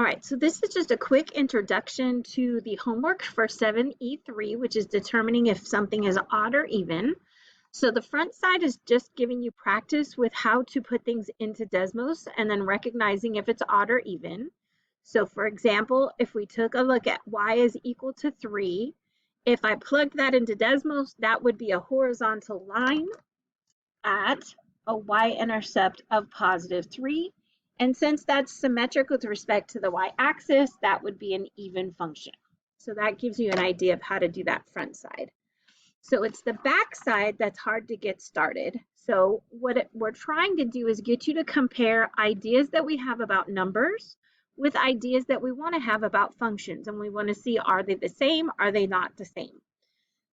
All right, so this is just a quick introduction to the homework for 7E3, which is determining if something is odd or even. So the front side is just giving you practice with how to put things into Desmos and then recognizing if it's odd or even. So for example, if we took a look at y is equal to 3, if I plugged that into Desmos, that would be a horizontal line at a y-intercept of positive 3. And since that's symmetric with respect to the y-axis, that would be an even function. So that gives you an idea of how to do that front side. So it's the back side that's hard to get started. So what we're trying to do is get you to compare ideas that we have about numbers with ideas that we want to have about functions. And we want to see, are they the same? Are they not the same?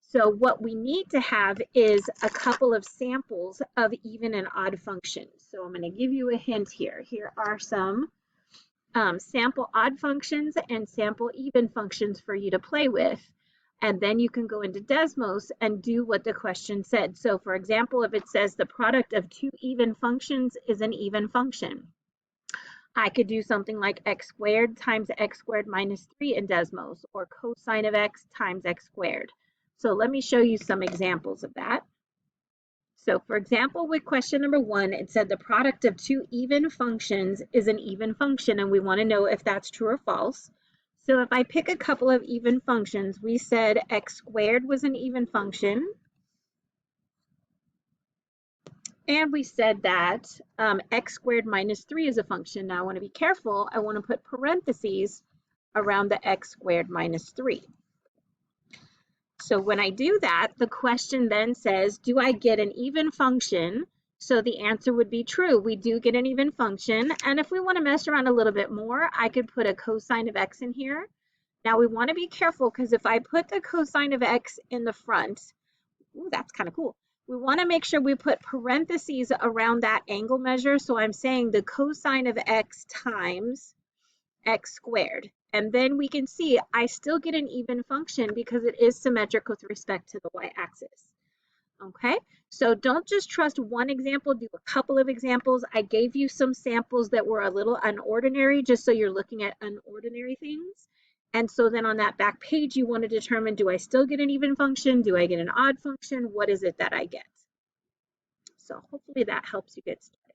So what we need to have is a couple of samples of even and odd functions. So I'm going to give you a hint here. Here are some sample odd functions and sample even functions for you to play with. And then you can go into Desmos and do what the question said. So for example, if it says the product of two even functions is an even function, I could do something like x squared times x squared minus 3 in Desmos, or cosine of x times x squared. So let me show you some examples of that. So for example, with question number 1, it said the product of two even functions is an even function, and we want to know if that's true or false. So if I pick a couple of even functions, we said x squared was an even function. And we said that x squared minus 3 is a function. Now I want to be careful. I want to put parentheses around the x squared minus 3. So when I do that, the question then says, do I get an even function? So the answer would be true. We do get an even function. And if we want to mess around a little bit more, I could put a cosine of x in here. Now we want to be careful because if I put the cosine of x in the front, ooh, that's kind of cool. We want to make sure we put parentheses around that angle measure. So I'm saying the cosine of x times x squared. And then we can see I still get an even function because it is symmetric with respect to the y-axis. Okay, so don't just trust one example, do a couple of examples. I gave you some samples that were a little unordinary, just so you're looking at unordinary things. And so then on that back page, you want to determine, do I still get an even function? Do I get an odd function? What is it that I get? So hopefully that helps you get started.